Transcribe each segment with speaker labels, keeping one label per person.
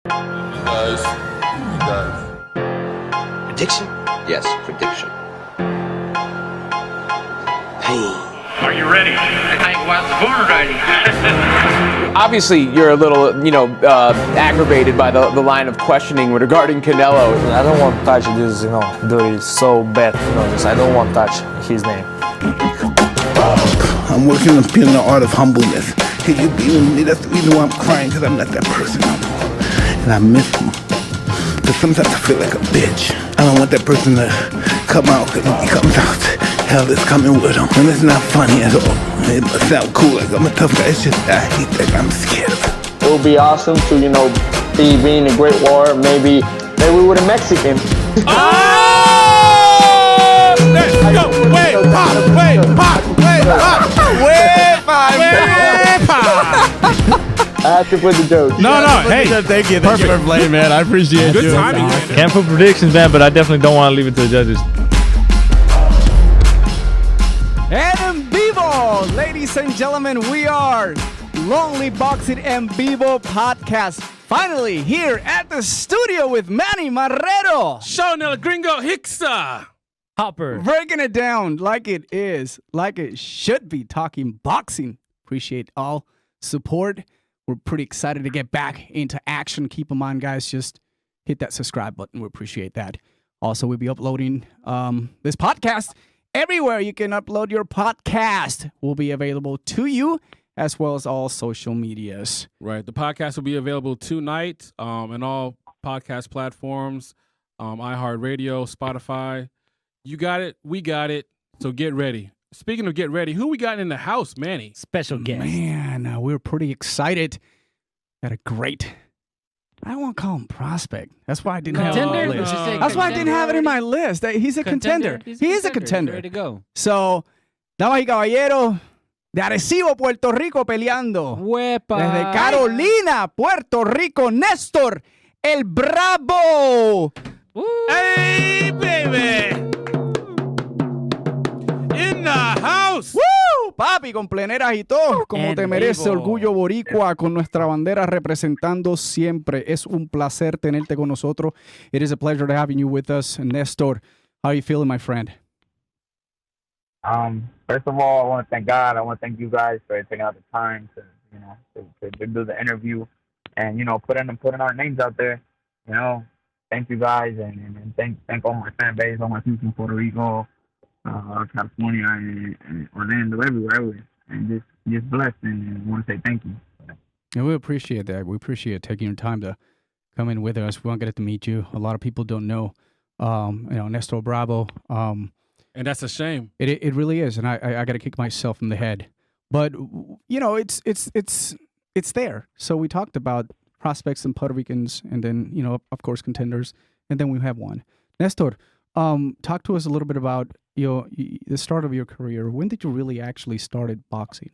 Speaker 1: You guys.
Speaker 2: Prediction? Yes, prediction. Pain.
Speaker 3: Are you ready? I was born ready.
Speaker 4: Obviously, you're a little, aggravated by the line of questioning regarding Canelo.
Speaker 5: I don't want to touch this, dirty, so bad, I don't want to touch his name.
Speaker 6: I'm working on feeling the art of humbleness. Can you be with me? That's the reason why I'm crying, because I'm not that person no more. And I miss him. Because sometimes I feel like a bitch. I don't want that person to come out, because when he comes out, hell is coming with him. And it's not funny at all. It must sound cool, like I'm a tough guy. It's just, I hate that. I'm scared of it.
Speaker 7: It would be awesome to, be being a great war, maybe with a Mexican.
Speaker 8: Let's go! Way pop!
Speaker 7: I have to put the joke.
Speaker 8: No, hey. Thank you for playing, man. I appreciate it. Good timing, man.
Speaker 5: Can't put predictions, man, but I definitely don't want to leave it to the judges.
Speaker 9: And EnVivo, ladies and gentlemen, we are Lonely Boxing EnVivo podcast. Finally here at the studio with Manny Marrero.
Speaker 8: Sean El Gringo Hicksa.
Speaker 9: Hopper. Breaking it down like it is, like it should be, talking boxing. Appreciate all support. We're pretty excited to get back into action. Keep in mind, guys, just hit that subscribe button. We appreciate that. Also, we'll be uploading this podcast everywhere you can upload your podcast. Will be available to you, as well as all social medias.
Speaker 8: Right. The podcast will be available tonight on all podcast platforms, iHeartRadio, Spotify. You got it. We got it. So get ready. Speaking of get ready, who we got in the house, Manny?
Speaker 9: Special guest. Man, we're pretty excited. Got a great, I don't want to call him prospect. That's why I didn't have it on my list. That's why I didn't have it in my list. He's a contender. He is a contender.
Speaker 10: Ready to go.
Speaker 9: So, damas y caballeros, de Arecibo, Puerto Rico, peleando.
Speaker 10: Huepa.
Speaker 9: Desde Carolina, Puerto Rico, Nestor, el Bravo.
Speaker 8: Hey, baby. In the house.
Speaker 9: ¡Woo! Papi, con pleneras y todo, como te merece,
Speaker 10: EnVivo.
Speaker 9: orgullo boricua, con nuestra bandera representando siempre. Es un placer tenerte con nosotros. It is a pleasure to having you with us. Nestor, how are you feeling, my friend?
Speaker 7: First of all, I want to thank God. I want to thank you guys for taking out the time to do the interview and, putting our names out there. Thank you guys and thank all my fan base, all my people in Puerto Rico, California, and Orlando, everywhere, and just blessed, and want to say thank you.
Speaker 9: And we appreciate that. We appreciate taking your time to come in with us. We want to get to meet you. A lot of people don't know, Nestor Bravo.
Speaker 8: And that's a shame.
Speaker 9: It really is, and I got to kick myself in the head. But it's there. So we talked about prospects and Puerto Ricans, and then of course contenders, and then we have one. Nestor, talk to us a little bit about the start of your career. When did you really actually started boxing?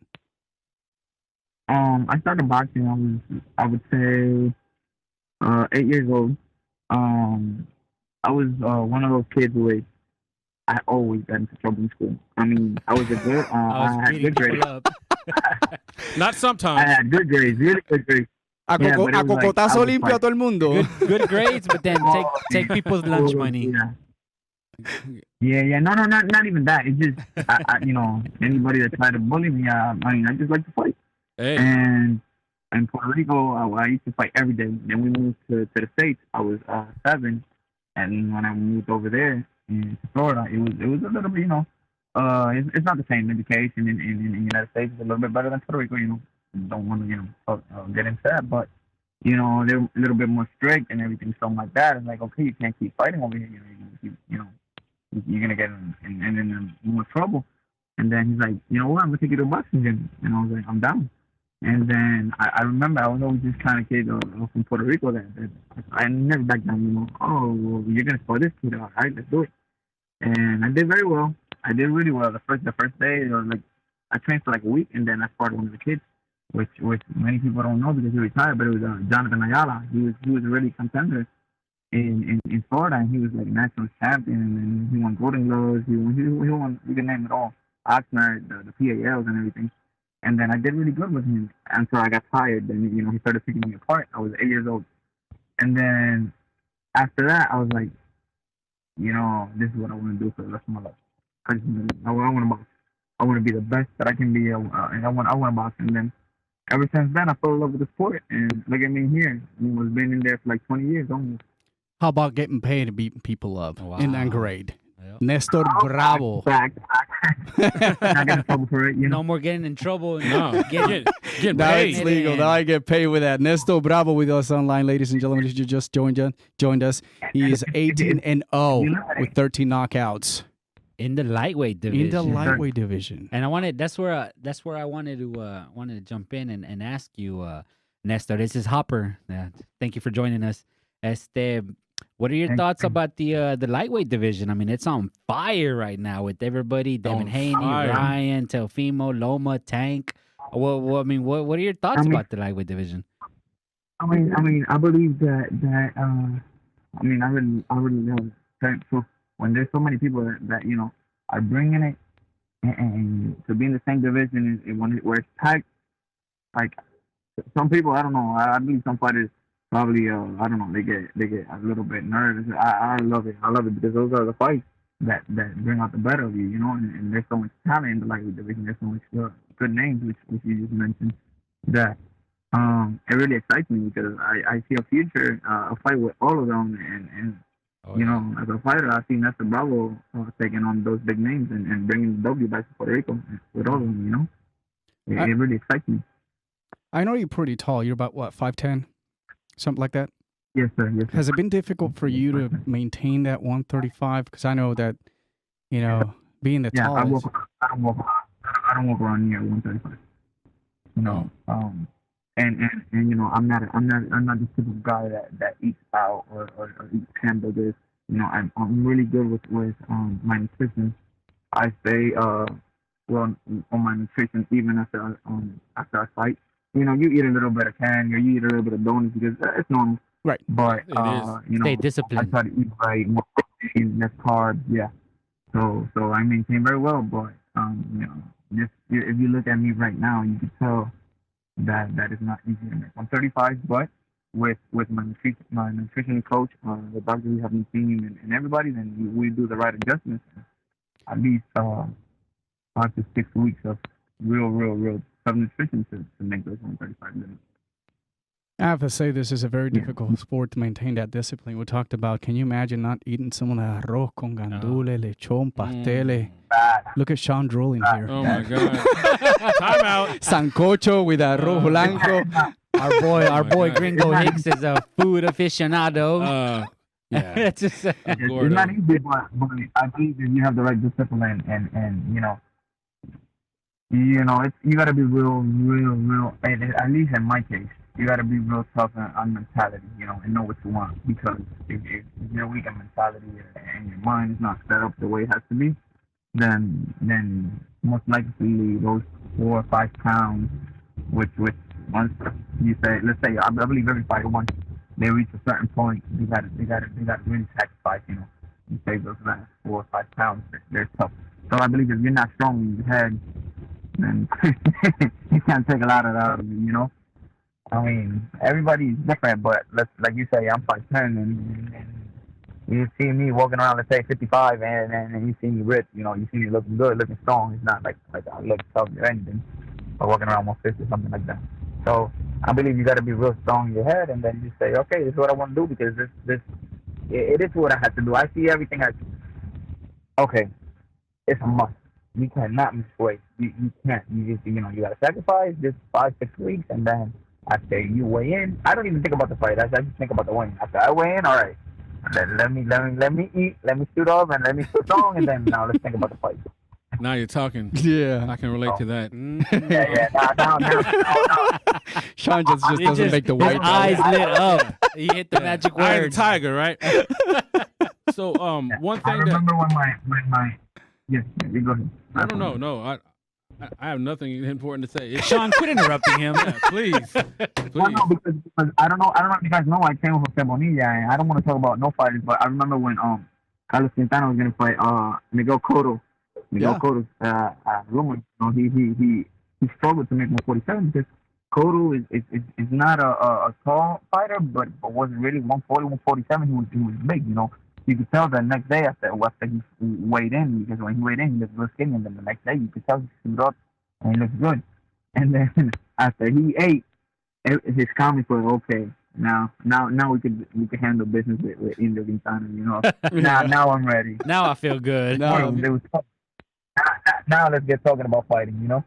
Speaker 7: I started boxing. I would say 8 years old. I was one of those kids who I always got into trouble in school. I mean, I was a good. I had good grades.
Speaker 8: Not sometimes.
Speaker 7: I had good grades, really good grades.
Speaker 9: A cocotazo limpio a todo el mundo.
Speaker 10: Good grades, but then take people's lunch money.
Speaker 7: Yeah. No, not even that. It's just, anybody that tried to bully me, I just like to fight.
Speaker 8: Hey.
Speaker 7: And in Puerto Rico, I used to fight every day. Then we moved to the States. I was 7, and when I moved over there in Florida, it was a little bit, it's not the same education in the United States. It's a little bit better than Puerto Rico, Don't want to, get into that, but they're a little bit more strict and everything, something like that. It's like, okay, you can't keep fighting over here. You're gonna get in more trouble. And then he's like, you know what? I'm gonna take you to a boxing gym. And I was like, I'm down. And then I remember I was always this kind of kid from Puerto Rico that I never backed down. Oh, well, you're gonna score this kid. All right, let's do it. And I did very well. I did really well. The first day, I trained for like a week, and then I sparred one of the kids, which many people don't know because he retired. But it was Jonathan Ayala. He was a really contender in Florida, and he was like national champion, and he won Golden Gloves. He won. You can name it all. Oxnard, the PALs, and everything. And then I did really good with him until I got tired. Then he started picking me apart. I was 8 years old, And then after that, I was like, this is what I want to do for the rest of my life. I want to box. I want to be the best that I can be, and I want to box. And then ever since then, I fell in love with the sport, and look at me here. I was been in there for like 20 years almost.
Speaker 9: How about getting paid and beating people up in that grade?
Speaker 10: Yep.
Speaker 9: Nestor Bravo.
Speaker 7: Back. Not getting in trouble for it,
Speaker 10: No more getting in trouble.
Speaker 8: No, get
Speaker 9: Now
Speaker 8: paid.
Speaker 9: it's legal. Now I get paid with that. Nestor Bravo with us online, ladies and gentlemen. If you just joined us, he is 18-0 with 13 knockouts
Speaker 10: In the lightweight division.
Speaker 9: in the lightweight division.
Speaker 10: And I wanted that's where I wanted to jump in and ask you, Nestor. This is Hopper. Thank you for joining us. What are your thoughts about the lightweight division? I mean, it's on fire right now with everybody. Devin Haney, Ryan, Teofimo, Loma, Tank. Well, I mean, what are your thoughts about the lightweight division?
Speaker 7: I believe that I really love it. So when there's so many people that are bringing it, and to be in the same division where it's tight, like some people, I don't know. I believe some fighters probably I don't know. They get a little bit nervous. I love it. I love it because those are the fights that bring out the better of you, And there's so much talent in the lightweight division. There's so much good names, which you just mentioned, that it really excites me because I see a future, a fight with all of them, and as a fighter, I see Nestor Bravo taking on those big names and bringing the W back to Puerto Rico with all of them. It really excites me.
Speaker 9: I know you're pretty tall. You're about, what, 5'10"? Something like that?
Speaker 7: Yes, sir. Yes, sir.
Speaker 9: Has it been difficult for you to maintain that 135? Because I know that, being the tallest.
Speaker 7: I don't walk around near 135. And I'm not the typical guy that eats out or eats hamburgers. I'm really good with my nutrition. I stay on my nutrition even after I fight. You eat a little bit of candy or you eat a little bit of donuts because it's normal.
Speaker 9: Right.
Speaker 7: But
Speaker 10: Stay disciplined.
Speaker 7: I try to eat right, more protein, less carbs. Yeah. So I maintain very well, but just if you look at me right now, you can tell that is not easy to make. I'm 35, but with my nutrition coach, the doctor we have been seeing, and everybody, then we do the right adjustments. At least 5 to 6 weeks of real tough nutrition to make those 135 minutes.
Speaker 9: I have to say, this is a very difficult sport to maintain that discipline. We talked about, can you imagine not eating some of the arroz con gandules, lechon, pasteles? Look at Sean drooling here.
Speaker 8: Oh, my God. Time out.
Speaker 9: Sancocho with arroz blanco.
Speaker 10: Our boy Gringo Hicks is a food aficionado.
Speaker 8: Yeah.
Speaker 10: It's just,
Speaker 7: It's not easy, but I believe if you have the right discipline and it's you got to be real, and at least in my case, you got to be real tough on mentality, and know what you want. Because if you're weak in mentality and your mind is not set up the way it has to be, then most likely those 4 or 5 pounds, which once you say, let's say, I believe every fighter once they reach a certain point, they got to really sacrifice, and save those last 4 or 5 pounds. They're tough. So I believe if you're not strong in your head, then you can't take a lot of that out of you, I mean, everybody's different, but like you say, I'm 5'10", and you see me walking around, let's say 55, and you see me ripped, you see me looking good, looking strong. It's not like I look tough or anything, but walking around 150 or something like that. So I believe you got to be real strong in your head, and then you say, okay, this is what I want to do because it is what I have to do. I see everything as, okay, it's a must. You cannot miss weight. You can't. You just, you got to sacrifice this 5-6 weeks, and then after you weigh in, I don't even think about the fight. I just think about the weigh-in. After I weigh in, all right, let me eat, let me shoot off, and let me shoot strong, and then now let's think about the fight.
Speaker 8: Now you're talking.
Speaker 9: Yeah.
Speaker 8: I can relate to that.
Speaker 7: Yeah.
Speaker 9: Sean just doesn't make the weight.
Speaker 10: His eyes lit up. He hit the magic
Speaker 8: I am
Speaker 10: word.
Speaker 8: the tiger, right? So, one thing
Speaker 7: I remember when my yes, you go ahead.
Speaker 8: No. I have nothing important to say.
Speaker 10: Sean, quit interrupting him.
Speaker 8: Yeah, please.
Speaker 7: Well, no, because I don't know if you guys know, I came with Jose Bonilla, and I don't want to talk about no fighters, but I remember when Carlos Quintana was gonna fight Miguel Cotto. Miguel Cotto's rumor, he struggled to make 147 because Cotto is not a tall fighter, but wasn't really 140, 147. He was big, you know. You could tell the next day after he weighed in, because when he weighed in, he looked real skinny, and then the next day you could tell he stood up and he looked good. And then after he ate, his comments were okay. Now we could handle business with Introduccin, you know. now I'm ready.
Speaker 10: Now I feel good.
Speaker 7: Now let's get talking about fighting, you know.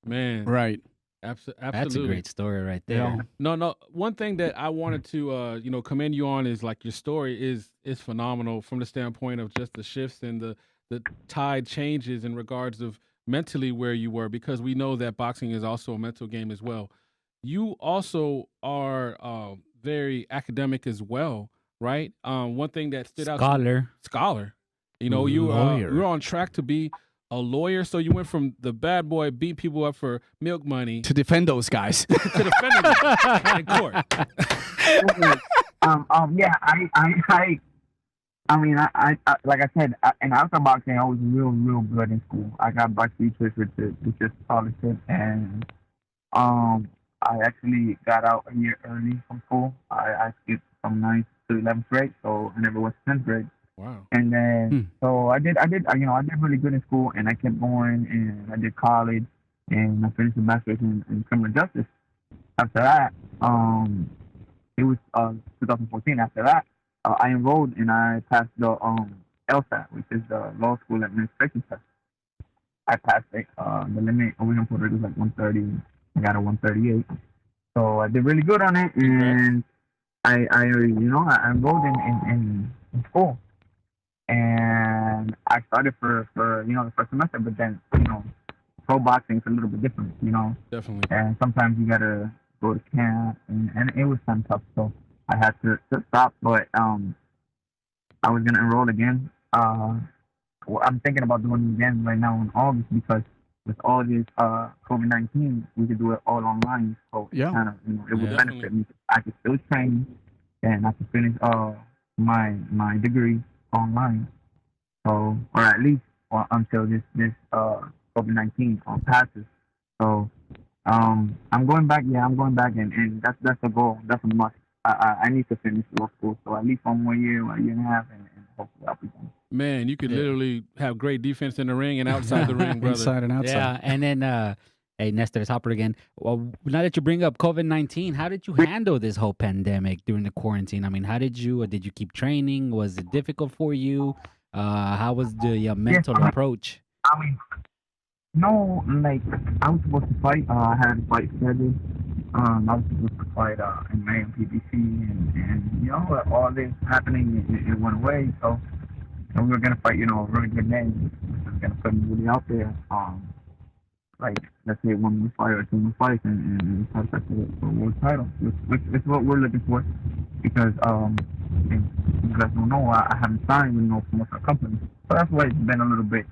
Speaker 8: Man,
Speaker 9: Right.
Speaker 8: absolutely.
Speaker 10: That's a great story right there.
Speaker 9: Yeah.
Speaker 8: No. One thing that I wanted to, commend you on is like your story is phenomenal from the standpoint of just the shifts and the tide changes in regards of mentally where you were, because we know that boxing is also a mental game as well. You also are very academic as well, right? One thing that stood out. Scholar. You know, you're on track to be a lawyer, so you went from the bad boy beating people up for milk money
Speaker 9: To defend those guys.
Speaker 8: to defending them in court.
Speaker 7: Yeah, I mean, like I said, in outdoor boxing, I was real good in school. I got varsity with just scholarship, and I actually got out a year early from school. I skipped from 9th to 11th grade, so I never went to 10th grade.
Speaker 8: Wow.
Speaker 7: And then, so I did really good in school, and I kept going, and I did college, and I finished a master's in criminal justice. After that, it was 2014. After that, I enrolled and I passed the LSAT, which is the Law School Administration Test. I passed it. The limit over here in Puerto Rico is like 130. I got a 138. So I did really good on it, and I enrolled in school. And I started for the first semester, but then, pro boxing is a little bit different,
Speaker 8: Definitely.
Speaker 7: And sometimes you gotta go to camp, and it was kind of tough, so I had to stop. But I was gonna enroll again. I'm thinking about doing it again right now in August, because with all this COVID-19, we could do it all online. So
Speaker 9: Yeah.
Speaker 7: kind of, it would benefit me. I could still train, and I could finish my degree online. So, or at least until this COVID-19 passes. So, I'm going back. Yeah, I'm going back, and that's a goal. That's a must. I need to finish law school, so at least 1 more year, a year and a half, and hopefully I'll be done.
Speaker 8: Man, you could literally have great defense in the ring and outside the ring, brother.
Speaker 9: Inside and outside.
Speaker 10: Yeah, and then, hey, Nestor, it's Hopper again. Well, now that you bring up COVID-19, how did you handle this whole pandemic during the quarantine? I mean, how did you keep training? Was it difficult for you? How was the mental approach?
Speaker 7: I mean, no, like, I was supposed to fight. I had a fight scheduled. I was supposed to fight in May on PBC, and all this happening, it went away. So, we were gonna fight, a really good name, which was gonna put me really out there. Like, let's say 1 more fight or 2 more fights, and try to fight for a world title, which is what we're looking for. Because if you guys don't know, I haven't signed with no promotional company, so that's why it's been a little bit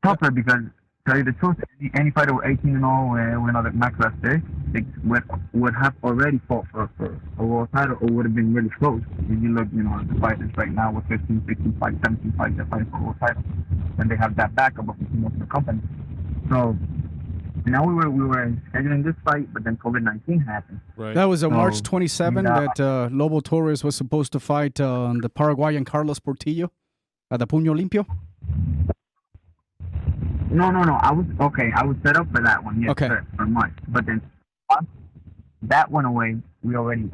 Speaker 7: tougher. Because, tell you the truth, any fighter with 18-0 when other my class there, they would have already fought for a world title, or would have been really close. If you look, at the fighters right now with 15, 16 fights, 17 fights, they're fighting for a world title, and they have that backup of the promotional company. So now we were scheduling this fight, but then COVID-19 happened.
Speaker 8: Right.
Speaker 9: That was on March 27 that Lobo Torres was supposed to fight the Paraguayan Carlos Portillo at the Puño Limpio.
Speaker 7: No. I was set up for that one. Yes,
Speaker 9: Okay.
Speaker 7: sir, for March. But then that went away. We already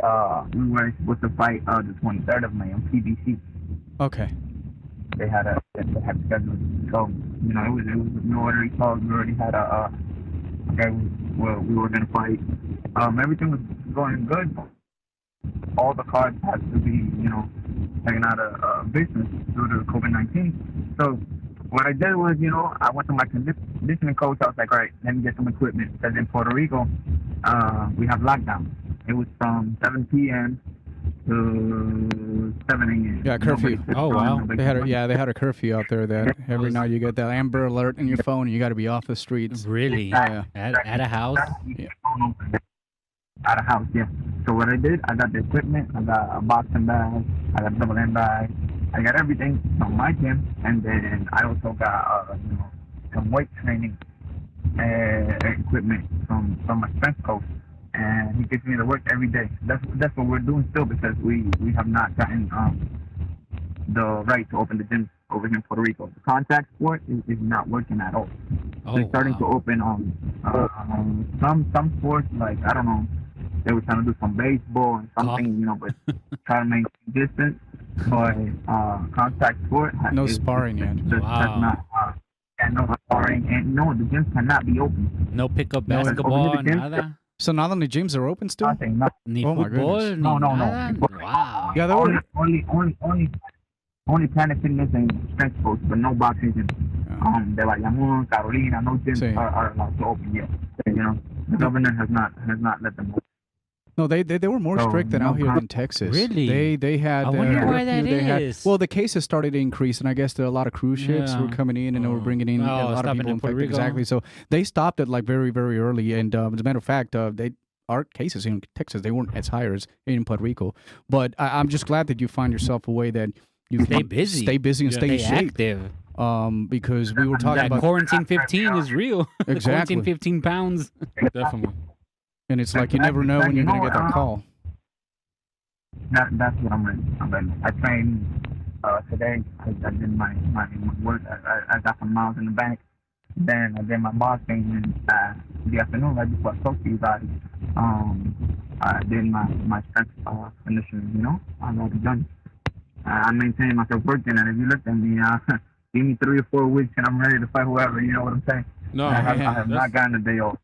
Speaker 7: we were supposed to fight the 23rd of May on PBC.
Speaker 9: Okay.
Speaker 7: They had scheduled. So it was we already called. We already had we were gonna fight. Everything was going good. All the cards had to be taken out of business due to COVID-19. So what I did was, I went to my conditioning coach. I was like, all right, let me get some equipment. Because in Puerto Rico, we have lockdown. It was from 7 p.m. to 7 a.m.
Speaker 9: Yeah, curfew.
Speaker 10: Oh, wow.
Speaker 9: They had a curfy out there that every night you get that Amber Alert in your phone and you got to be off the streets.
Speaker 10: Really?
Speaker 9: Yeah.
Speaker 10: At a house?
Speaker 9: Yeah.
Speaker 7: At a house, yeah. So what I did, I got the equipment. I got a boxing bag. I got a double M bag. I got everything from my gym, and then I also got some weight training equipment from my strength coach, and he gets me to work every day. That's what we're doing still because we have not gotten the right to open the gym over here in Puerto Rico. The contact sport is not working at all. They're starting to open some sports, like I don't know, they were trying to do some baseball and something, but try to make distance. But contact sport
Speaker 9: no sparring yet.
Speaker 7: That's not. And no sparring, and no, the gyms cannot be open.
Speaker 10: No pickup basketball, nada.
Speaker 9: So now the gyms are open still?
Speaker 7: Nothing, nothing.
Speaker 10: Ni
Speaker 9: Oh my
Speaker 10: football,
Speaker 9: goodness.
Speaker 10: ni
Speaker 7: No.
Speaker 10: nada. Wow.
Speaker 9: Yeah, there were.
Speaker 7: Only Planet Fitness and strength coach, but no boxing gyms. De Bayamón, Carolina, no gyms are allowed to open yet. The governor has not let them open.
Speaker 9: No, they were more strict than out here in Texas.
Speaker 10: Really?
Speaker 9: They had.
Speaker 10: I wonder why that is.
Speaker 9: Well, the cases started to increase, and I guess there are a lot of cruise ships were coming in, and they were bringing in a lot of people infected. Exactly. So they stopped it like very, very early. And as a matter of fact, our cases in Texas, they weren't as high as in Puerto Rico. But I'm just glad that you find yourself a way that you
Speaker 10: stay busy,
Speaker 9: and stay in shape.
Speaker 10: Active.
Speaker 9: Because we were talking about
Speaker 10: quarantine 15 is real.
Speaker 9: Exactly.
Speaker 10: Quarantine 15 pounds.
Speaker 8: Definitely.
Speaker 9: And it's like you never know when you're going to get that call.
Speaker 7: That's what I'm ready. I trained today. I did my work. I got some miles in the bank. Then I did my boxing in the afternoon, right before I spoke to you guys. I did my strength conditioning, I'm already done. I maintained myself working, and if you look at me, give me 3 or 4 weeks and I'm ready to fight whoever, you know what I'm saying?
Speaker 8: No,
Speaker 7: I have not gotten a day off.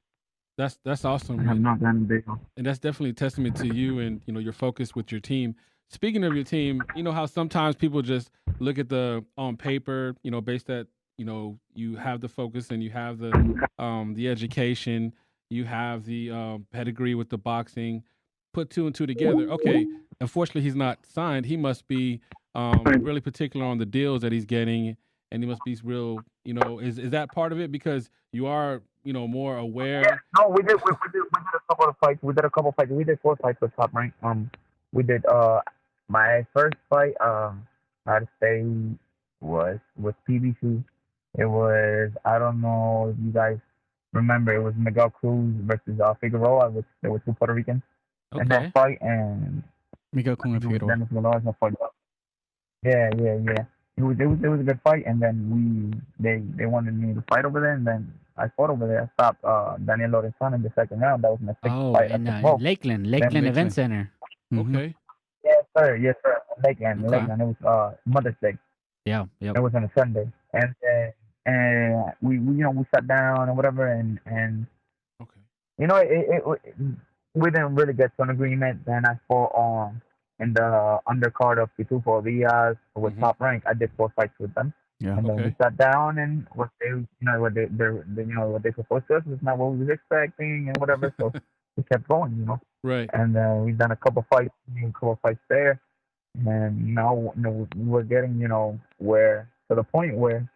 Speaker 8: That's awesome.
Speaker 7: I have not gotten a day off.
Speaker 8: And that's definitely a testament to you and your focus with your team. Speaking of your team, you know how sometimes people just look at the on paper, based that you have the focus and you have the education, you have the pedigree with the boxing. Put 2 and 2 together. Okay, unfortunately he's not signed. He must be really particular on the deals that he's getting, and he must be real. Is that part of it because you are more aware?
Speaker 7: Yeah, no, we did a couple of fights. We did 4 fights with Top Rank. We did my first fight. I'd say was with PBC. It was, I don't know if you guys remember. It was Miguel Cruz versus Figueroa. There were 2 Puerto Ricans in that fight, and
Speaker 9: Miguel Cruz and Figueroa.
Speaker 7: Yeah. It was a good fight, and then they wanted me to fight over there, and then I fought over there. I stopped Daniel Lorenzana in the second round. That was my 6th fight.
Speaker 10: In Lakeland Event Center.
Speaker 8: Mm-hmm. Okay.
Speaker 7: Yes, sir. Lakeland. It was Mother's Day.
Speaker 10: Yeah.
Speaker 7: It was on a Sunday, and we sat down and whatever, and okay. We didn't really get to an agreement. Then I fought in the undercard of Pitufo Diaz with Top Rank. I did 4 fights with them.
Speaker 9: Yeah.
Speaker 7: And then we sat down, and what they proposed to us was not what we was expecting and whatever. So we kept going,
Speaker 8: Right.
Speaker 7: And we've done a couple fights there, and now we're getting where to the point where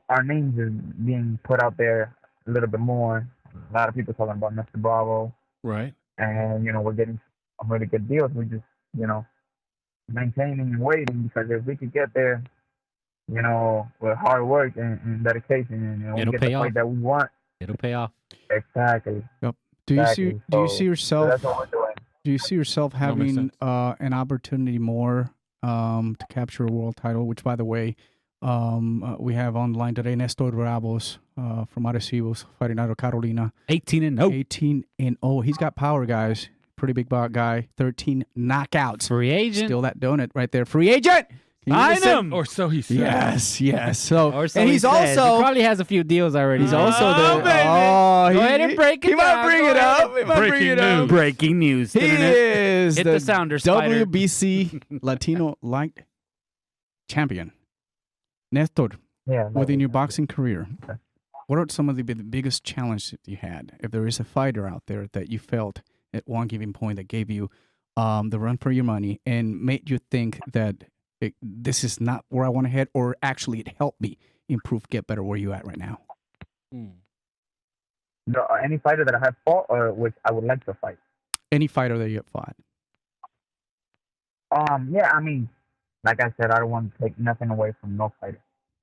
Speaker 7: our names is being put out there a little bit more. A lot of people talking about Nestor Bravo.
Speaker 8: Right.
Speaker 7: And we're getting some really good deals. We just maintaining and waiting, because if we could get there, with hard work and dedication, and we get the fight that we want,
Speaker 10: it'll pay off.
Speaker 7: Exactly.
Speaker 9: Yep. Do you see yourself?
Speaker 7: That's what we're doing.
Speaker 9: Do you see yourself having an opportunity more to capture a world title? Which, by the way, we have online today Nestor Bravo from Arecibo fighting out of Carolina.
Speaker 10: 18-0.
Speaker 9: 18-0. He's got power, guys. Pretty big guy. 13 knockouts.
Speaker 10: Free agent.
Speaker 9: Steal that donut right there. Free agent.
Speaker 10: Sign him.
Speaker 8: Or so he says.
Speaker 9: Yes. So,
Speaker 10: and he's also
Speaker 9: he
Speaker 10: probably has a few deals already.
Speaker 9: He's also
Speaker 10: go ahead and break it.
Speaker 9: He might bring it up.
Speaker 10: Breaking news.
Speaker 9: He is
Speaker 10: Hit the sounder, Spider.
Speaker 9: WBC Latino light champion. Nestor, within your boxing career, what are some of the biggest challenges that you had? If there is a fighter out there that you felt at one given point that gave you the run for your money and made you think that this is not where I want to head, or actually it helped me improve, get better where you at right now?
Speaker 7: No, any fighter that I have fought, or which I would like to fight?
Speaker 9: Any fighter that you have fought.
Speaker 7: Yeah, I mean, like I said, I don't want to take nothing away from no fighter.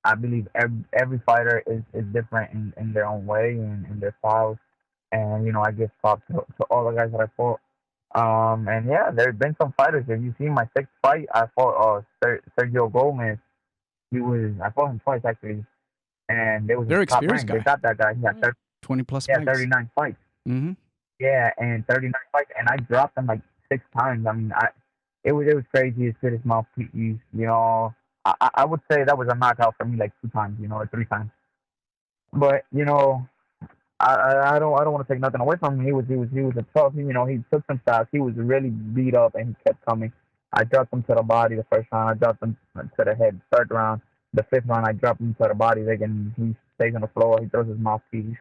Speaker 7: I believe every fighter is different in their own way and in their styles. And I give props to all the guys that I fought. And yeah, there's been some fighters. If you see my sixth fight, I fought Sergio Gomez. I fought him twice actually, and it was
Speaker 9: Very
Speaker 7: a top
Speaker 9: experienced
Speaker 7: rank.
Speaker 9: guy.
Speaker 7: They got that guy. He had
Speaker 9: 20 plus
Speaker 7: yeah,
Speaker 9: fights.
Speaker 7: 39 fights.
Speaker 9: Mm-hmm.
Speaker 7: Yeah, and 39 fights, and I dropped him like 6 times. I mean, it was crazy. He spit his mouthpiece. I would say that was a knockout for me like 2 times, or 3 times. But I don't want to take nothing away from him. He was a tough. He took some shots. He was really beat up, and he kept coming. I dropped him to the body the first round. I dropped him to the head third round. The 5th round, I dropped him to the body. Again, he stays on the floor. He throws his mouthpiece.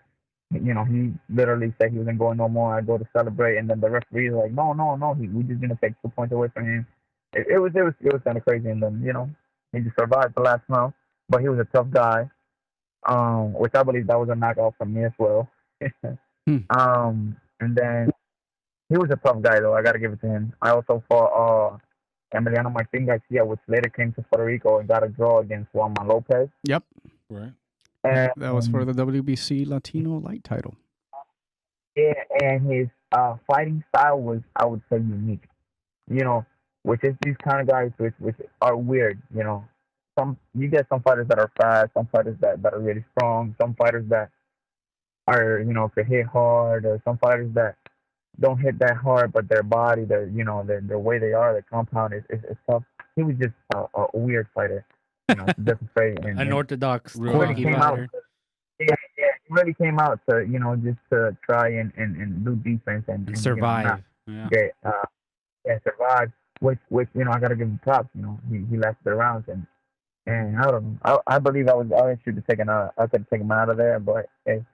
Speaker 7: He literally said he wasn't going no more. I go to celebrate, and then the referee is like, no, we just gonna take 2 points away from him. It was kind of crazy, and then he just survived the last round. But he was a tough guy, which I believe that was a knockout for me as well. And then he was a tough guy though. I gotta give it to him. I also fought Emiliano Martin Garcia, which later came to Puerto Rico and got a draw against Juan Lopez.
Speaker 9: Yep.
Speaker 8: Right.
Speaker 7: And,
Speaker 9: that was for the WBC Latino light title.
Speaker 7: Yeah, and his fighting style was, I would say, unique. Which is these kind of guys which are weird. You get some fighters that are fast, some fighters that are really strong, some fighters that are could hit hard, or some fighters that don't hit that hard, but their body, their way they are, their compound is tough. He was just a weird fighter. Different and
Speaker 10: unorthodox
Speaker 7: really came out. Yeah, he really came out to just to try and do defense and
Speaker 10: survive.
Speaker 7: Survive. Which I gotta give him props. He lasted the rounds and I don't know. I believe I should have taken I could have taken him out of there, but hey,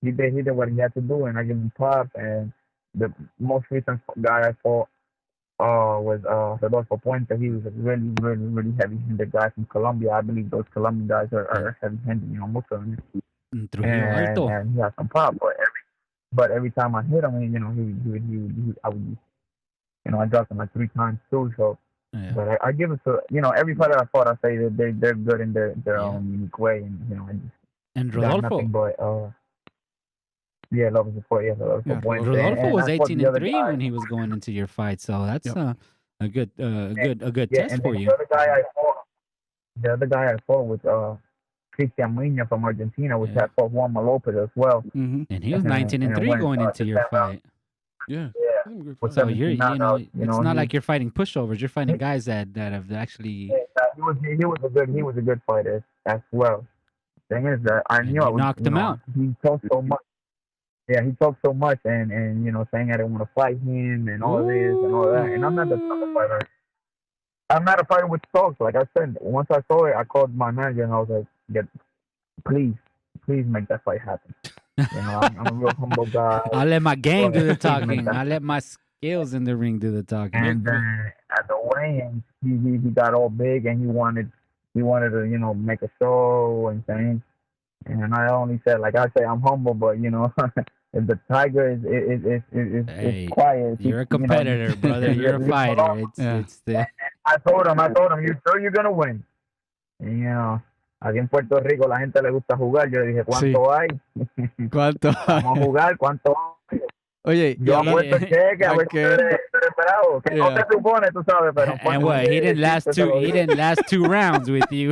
Speaker 7: he did what he had to do, and I give him props. And the most recent guy I fought was Rodolfo Puente. He was a really, really, really heavy-handed guy from Colombia. I believe those Colombian guys are heavy-handed, most of them. And he has some pop, but every time I hit him, I dropped him like 3 times too. So, but I give it to every fighter I fought. I say that they're good in their own unique way, and I just
Speaker 10: and Rodolfo.
Speaker 7: Nothing but
Speaker 10: Rodolfo was 18-3 when he was going into your fight, so that's a good test for you.
Speaker 7: The other guy I fought was Cristian Muñoz from Argentina, which I fought Juan Lopez as well.
Speaker 10: Mm-hmm. And he was 19-3 going into your fight.
Speaker 8: Yeah.
Speaker 10: So it's not like you're fighting pushovers. You're fighting guys that have actually.
Speaker 7: Yeah, he was a good fighter as well. Thing is that I knew I was,
Speaker 10: knocked him out.
Speaker 7: He talked so much. Yeah, he talked so much, and saying I didn't want to fight him and all this and all that. And I'm not the type of fighter. I'm not a fighter with talks. Like I said, once I saw it, I called my manager and I was like, please make that fight happen. I'm a real humble guy.
Speaker 10: I'll let my game do the talking. I'll let my skills in the ring do the talking.
Speaker 7: And at the weigh-ins, he got all big and he wanted to make a show and things. And I only said, like I say, I'm humble, but if the tiger is quiet,
Speaker 10: you're a competitor, brother. You're a fighter.
Speaker 7: I told him, you sure you're gonna win? And, aquí en Puerto Rico la gente le gusta jugar. Yo le dije, ¿cuánto hay?
Speaker 9: ¿Cuánto?
Speaker 7: Vamos a jugar, ¿cuánto hay?
Speaker 9: Oye,
Speaker 7: yo apuesto el cheque a ver si eres bravo. Que no te supone, tú sabes, pero.
Speaker 10: And what? He didn't last 2 rounds with you.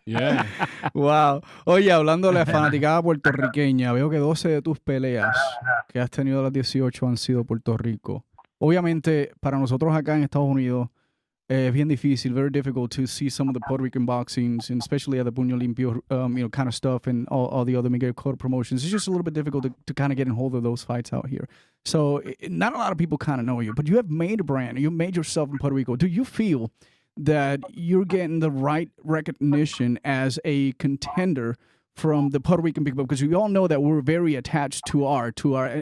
Speaker 8: Yeah.
Speaker 9: Wow. Oye, hablando de la fanaticada puertorriqueña, veo que 12 de tus peleas que has tenido a las 18 han sido Puerto Rico. Obviamente, para nosotros acá en Estados Unidos, es bien difícil, very difficult to see some of the Puerto Rican boxings, and especially at the Puño Limpio, kind of stuff, and all the other Miguel Cotto promotions. It's just a little bit difficult to kind of get in hold of those fights out here. So not a lot of people kind of know you, but you have made a brand. You made yourself in Puerto Rico. Do you feel that you're getting the right recognition as a contender from the Puerto Rican people? Because we all know that we're very attached to our,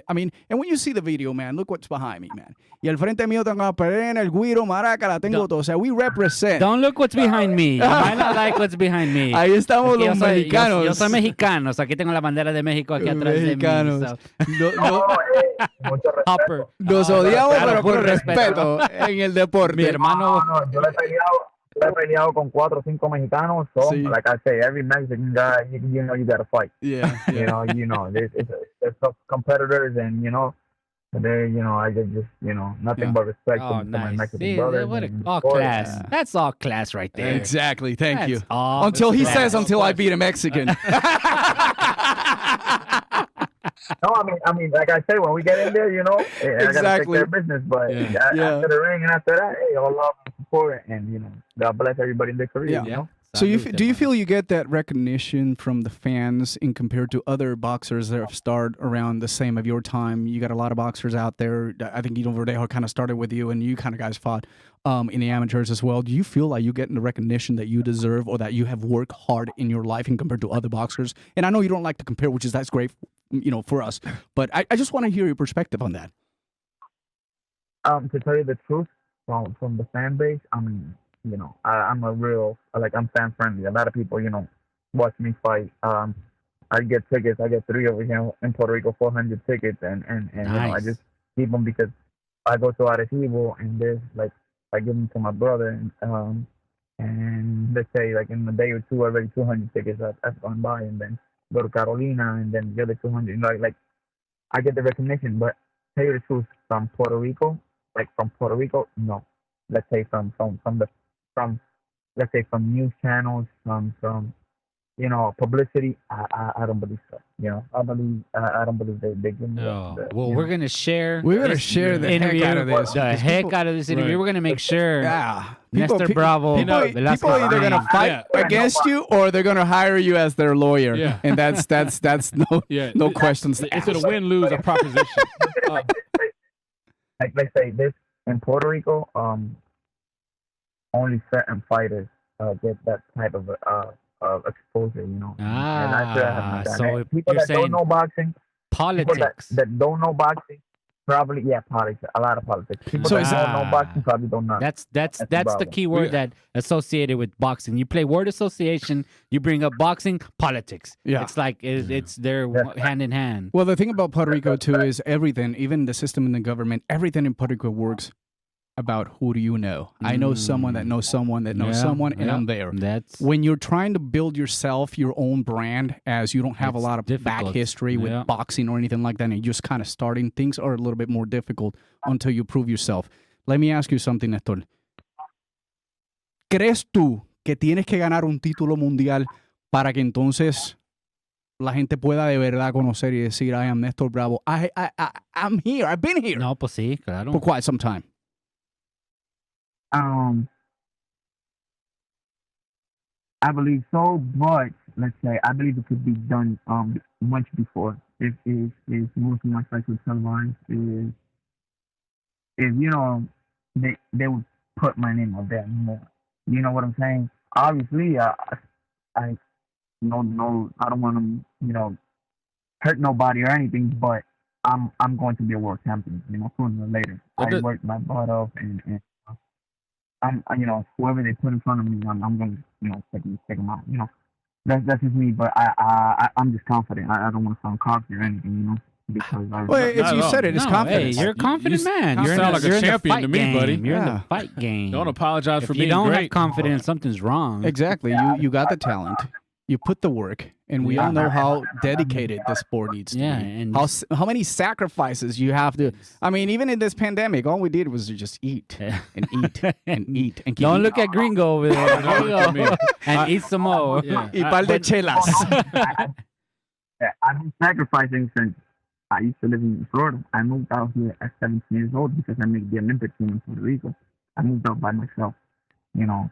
Speaker 9: I mean, and when you see the video, man, look what's behind me, man. Y al frente mío tengo la perena, el guiro, maraca, la tengo todo. O sea, we represent.
Speaker 10: Don't look what's behind me. You might not like what's behind me.
Speaker 9: Ahí estamos los mexicanos.
Speaker 10: Yo soy mexicano. O sea, aquí tengo la bandera de México aquí atrás de mí.
Speaker 9: Hopper. Nos odiamos, pero con respeto en el deporte.
Speaker 10: Mi hermano.
Speaker 7: No, yo le he peleado. he peleado con 4 o 5 mexicanos. So,
Speaker 9: Sí.
Speaker 7: like I say, every Mexican guy, you know, you got to fight.
Speaker 9: Yeah.
Speaker 7: You know, there's tough competitors, and they, I just, nothing
Speaker 9: Yeah.
Speaker 7: but respect
Speaker 10: Oh,
Speaker 7: to my
Speaker 10: nice.
Speaker 7: Mexican
Speaker 10: See,
Speaker 7: brothers.
Speaker 10: what
Speaker 7: and
Speaker 10: all
Speaker 7: support.
Speaker 10: class.
Speaker 9: Yeah.
Speaker 10: That's all class right there.
Speaker 9: Exactly. Thank
Speaker 10: That's
Speaker 9: you.
Speaker 10: all
Speaker 9: Until he
Speaker 10: class.
Speaker 9: says, "Until I beat a Mexican."
Speaker 7: No, I mean, like I say, when we get in there, I gotta take
Speaker 9: Exactly.
Speaker 7: care of business. But
Speaker 9: Yeah.
Speaker 7: after the ring and after that, hey, all love and support, and God bless everybody in their career.
Speaker 9: Yeah. So do you feel you get that recognition from the fans in compared to other boxers that have started around the same of your time? You got a lot of boxers out there. I think Verdejo kind of started with you, and you kind of guys fought in the amateurs as well. Do you feel like you getting the recognition that you deserve, or that you have worked hard in your life in compared to other boxers? And I know you don't like to compare, that's great, for us. But I just want to hear your perspective on that.
Speaker 7: To tell you the truth, from the fan base, I mean, I'm a real, I'm fan friendly. A lot of people, watch me fight. I get tickets. I get 3 over here in Puerto Rico, 400 tickets, and I just keep them because I go to Arecibo, and there's I give them to my brother, and let's say in a day or two, already 200 tickets I've gone by, and then go to Carolina, and then the other 200. I get the recognition, but tell you the truth, from Puerto Rico, no. Let's say from news channels, from publicity. I don't believe so. I don't believe they give me.
Speaker 10: We're gonna share.
Speaker 9: We're gonna share the heck
Speaker 10: interview,
Speaker 9: out of this.
Speaker 10: The heck out of this interview.
Speaker 8: Right.
Speaker 10: We're gonna make sure.
Speaker 9: Yeah.
Speaker 10: Nestor Bravo.
Speaker 9: People either going to fight against you, or they're going to hire you as their lawyer.
Speaker 8: Yeah.
Speaker 9: And that's no questions
Speaker 8: It's
Speaker 9: asked.
Speaker 8: a win-lose proposition.
Speaker 7: Let's say this in Puerto Rico, only certain fighters get that type of exposure, And I feel I have not done
Speaker 10: so
Speaker 7: it. People
Speaker 10: you're
Speaker 7: that
Speaker 10: saying
Speaker 7: don't know boxing,
Speaker 10: politics.
Speaker 7: that don't know boxing, probably politics, a lot of politics. People
Speaker 9: So
Speaker 7: that
Speaker 9: is
Speaker 7: don't know boxing probably don't know.
Speaker 10: That's the
Speaker 7: Bravo.
Speaker 10: key word that associated with boxing. You play word association. You bring up boxing, politics.
Speaker 9: Yeah.
Speaker 10: It's like it's they're hand in hand.
Speaker 9: Well, the thing about Puerto Rico, too, is everything, even the system in the government, everything in Puerto Rico works about who do you know. I know someone that knows someone that knows someone, and I'm there.
Speaker 10: That's
Speaker 9: When you're trying to build yourself, your own brand, as you don't have a
Speaker 10: It's
Speaker 9: lot of back
Speaker 10: difficult.
Speaker 9: history with
Speaker 10: Yeah.
Speaker 9: boxing or anything like that, and you're just kind of starting, things are a little bit more difficult until you prove yourself. Let me ask you something, Nestor. ¿Crees tú que tienes que ganar un título mundial para que entonces la gente pueda de verdad conocer y decir, I am Nestor Bravo? I'm here. I've been here
Speaker 10: no, pues sí, claro.
Speaker 9: for quite some time.
Speaker 7: I believe so, but let's say I believe it could be done much before. If most of my fights with televised, if they would put my name out there more. You know what I'm saying? Obviously, I no, I don't want to hurt nobody or anything, but I'm going to be a world champion. Sooner or later. I worked my butt off, and I'm whoever they put in front of me, I'm going to take them out. That's just me. But I'm just confident. I don't want to sound cocky or anything. Because
Speaker 9: Well, as you said it, it's
Speaker 10: No,
Speaker 9: confidence.
Speaker 10: Hey, you're a confident man.
Speaker 8: you
Speaker 10: You're
Speaker 8: sound like a
Speaker 10: you're in the
Speaker 8: champion
Speaker 10: fight
Speaker 8: to me,
Speaker 10: game.
Speaker 8: buddy.
Speaker 10: You're in
Speaker 9: Yeah.
Speaker 10: the fight game.
Speaker 8: Don't apologize for
Speaker 10: if you
Speaker 8: being
Speaker 10: don't have
Speaker 8: great.
Speaker 10: confidence, something's wrong.
Speaker 9: Exactly. You got the talent. You put the work, and we all know how dedicated the sport needs to
Speaker 10: Yeah,
Speaker 9: be.
Speaker 10: and
Speaker 9: How many sacrifices you have to. I mean, even in this pandemic, all we did was just eat and eat and eat and keep
Speaker 10: Don't
Speaker 9: eating.
Speaker 10: look at Gringo over there.
Speaker 8: Don't look at me.
Speaker 10: And eat some more.
Speaker 8: Yeah.
Speaker 9: Y par de chelas.
Speaker 7: I've been sacrificing since I used to live in Florida. I moved out here at 17 years old because I made the Olympic team in Puerto Rico. I moved out by myself, to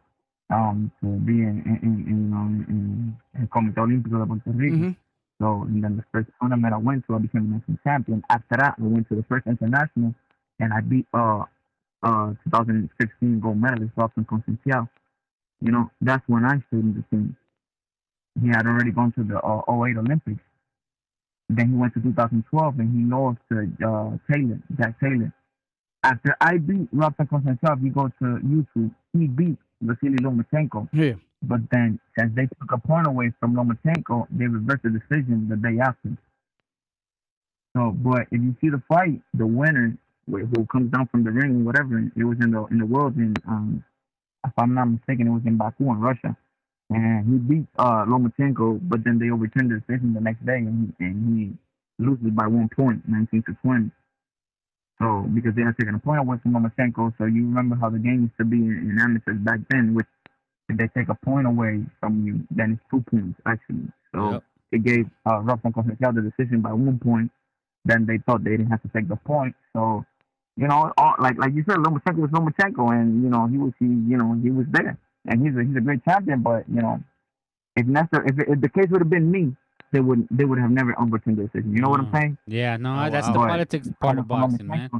Speaker 7: be in Comité Olímpico de Puerto Rico.
Speaker 9: Mhm.
Speaker 7: So, and then the first tournament I went to, I became a national champion. After that, I went to the first international, and I beat 2016 gold medalist Robson Concenciao. That's when I stayed in the team. He had already gone to the 08 Olympics. Then he went to 2012, and he lost to Jack Taylor. After I beat Robson Concenciao, if you go to YouTube, he beat Vasily Lomachenko.
Speaker 9: Yeah.
Speaker 7: But then, since they took a point away from Lomachenko, they reversed the decision the day after. So, but if you see the fight, the winner, who comes down from the ring, whatever, it was in the world in if I'm not mistaken, it was in Baku in Russia, and he beat Lomachenko, but then they overturned the decision the next day, and he loses by 1 point, 19-20. So because they had taken a point away from Lomachenko, so you remember how the game used to be in amateurs back then, which if they take a point away from you, then it's 2 points actually. So it gave Rafa Concepcion the decision by 1 point. Then they thought they didn't have to take the point. So, you know, like you said, Lomachenko was Lomachenko, and you know he was there, and he's a great champion. But you know, if the case would have been me, they would have never overturned the decision. You know what I'm saying?
Speaker 10: Yeah, no,
Speaker 9: Oh,
Speaker 10: that's
Speaker 9: wow.
Speaker 10: the politics part of boxing, man.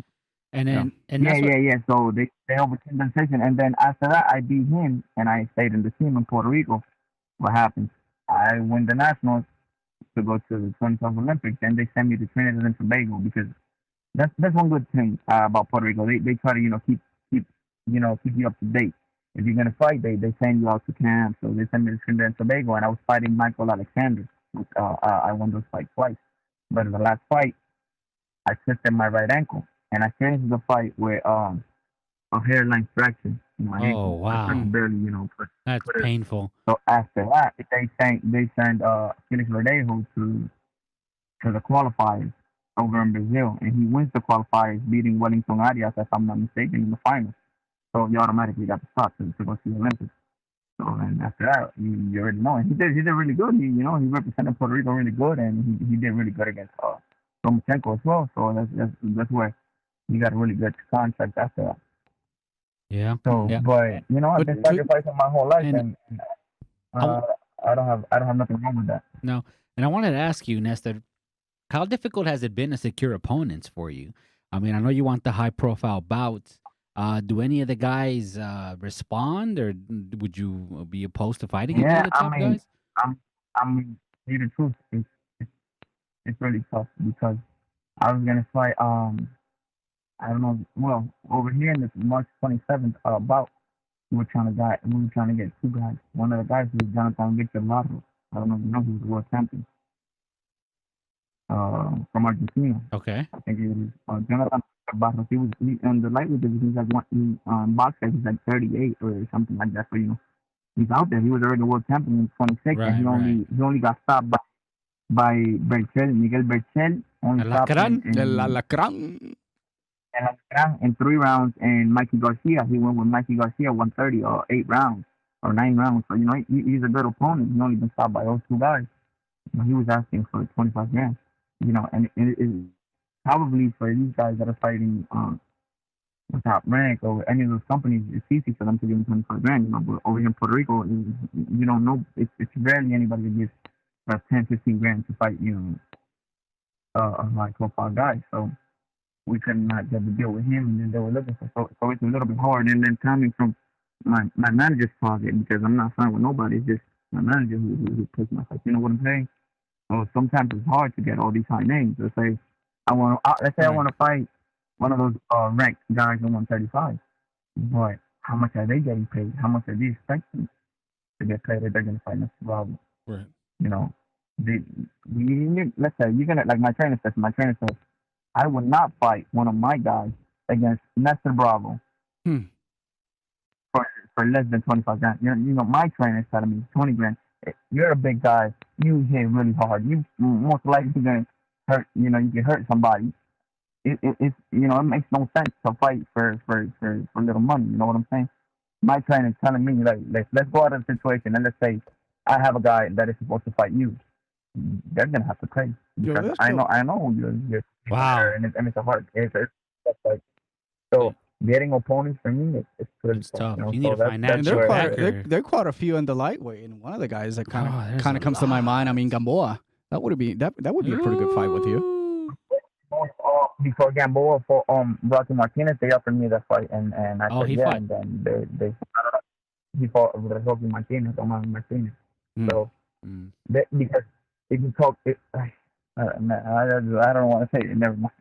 Speaker 10: And then,
Speaker 7: yeah. So they overturned the decision, and then after that, I beat him, and I stayed in the team in Puerto Rico. What happened? I win the nationals to go to the 2012 Olympics, and they sent me to Trinidad and Tobago because that's one good thing about Puerto Rico. They try to keep you up to date. If you're gonna fight, they send you out to camp. So they sent me to Trinidad and Tobago, and I was fighting Michael Alexander. I won those fights twice, but in the last fight, I twisted my right ankle, and I finished the fight with a hairline fracture in my ankle.
Speaker 10: Oh, wow.
Speaker 7: I couldn't barely,
Speaker 10: That's painful.
Speaker 7: So after that, they sent Felix Verdejo to the qualifiers over in Brazil, and he wins the qualifiers, beating Wellington Arias, if I'm not mistaken, in the finals. So he automatically got the spot to go to the Olympics. So and after that, you already know. And he did really good. He represented Puerto Rico really good, and he did really good against Lomachenko as well. So that's where he got a really good contract after that.
Speaker 10: Yeah.
Speaker 7: So,
Speaker 10: yeah.
Speaker 7: But I've been sacrificing my whole life, and I don't have nothing wrong with that.
Speaker 10: No, and I wanted to ask you, Nestor, how difficult has it been to secure opponents for you? I mean, I know you want the high-profile bouts. Do any of the guys respond, or would you be opposed to fighting any of the top guys?
Speaker 7: I'm the truth. It's really tough because I was gonna fight. I don't know. Well, over here in this March 27th bout, we were trying to get 2 guys. One of the guys was Jonathan Victor Barros. I don't know if you know, he was the world champion from Argentina.
Speaker 10: Okay.
Speaker 7: I think he was Jonathan Barros. He in the lightweight division. He's boxer. He's like 38 or something like that. So he's out there. He was already world champion in 26,
Speaker 10: right,
Speaker 7: and he only got stopped by Berchel, Miguel Berchel. Only stopped in 3 rounds, and Mikey Garcia. He went with Mikey Garcia 130 or 8 rounds or 9 rounds. So he's a good opponent. He's only been stopped by those 2 guys. He was asking for 25 grand. And it probably for these guys that are fighting with Top Rank or any of those companies, it's easy for them to give them 25 grand. But over here in Puerto Rico, you don't know. It's rarely anybody that gives 10, 15 grand to fight, a high-profile guy. So we could not get the deal with him, and then they were looking for. So it's a little bit hard. And then coming from my manager's pocket, because I'm not signed with nobody. It's just my manager who puts my fight. You know what I'm saying? So sometimes it's hard to get all these high names. Let's say I want to fight one of those ranked guys in 135, but how much are they getting paid? How much are they expecting to get paid if they're going to fight Nestor Bravo?
Speaker 8: Right.
Speaker 7: Let's say you're gonna, like my trainer says, I would not fight one of my guys against Nestor Bravo for less than 25 grand. My trainer's telling me 20 grand. You're a big guy. You hit really hard. You most likely gonna hurt. You can hurt somebody. It makes no sense to fight for little money. You know what I'm saying? My trainer's telling me let's go out of the situation and let's say I have a guy that is supposed to fight you. They're gonna have to pay because I know you're
Speaker 10: wow,
Speaker 7: and it's a hard. It's like so. Getting opponents for me, it's pretty
Speaker 10: tough.
Speaker 7: You
Speaker 10: need to find that.
Speaker 9: There are quite a few in the lightweight, and one of the guys that kind of comes to my mind. I mean, Gamboa. That would be a pretty good fight with you.
Speaker 7: Before Gamboa for Rocky Martinez, they offered me that fight, and I said yeah,
Speaker 10: fought.
Speaker 7: and then he fought with Rocky Martinez, Omar Martinez. So because if you talk, I don't want to say it. Never mind.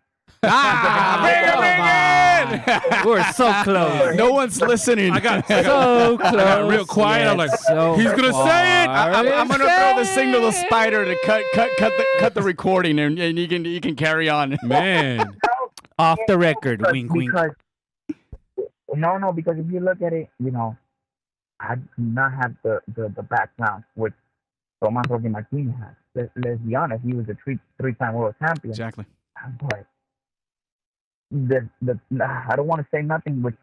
Speaker 10: We're so close.
Speaker 9: No one's listening.
Speaker 8: I got
Speaker 10: so close.
Speaker 8: I got real quiet. I'm like, he's gonna say it.
Speaker 9: I'm gonna throw the signal to Spider to cut the recording, and you can carry on.
Speaker 8: Man,
Speaker 10: off the record. Wink, wink.
Speaker 7: No, because if you look at it, I do not have the background which Roman Roque Martinez has. Let's be honest, he was a three-time world champion.
Speaker 9: Exactly.
Speaker 7: But I don't want to say nothing which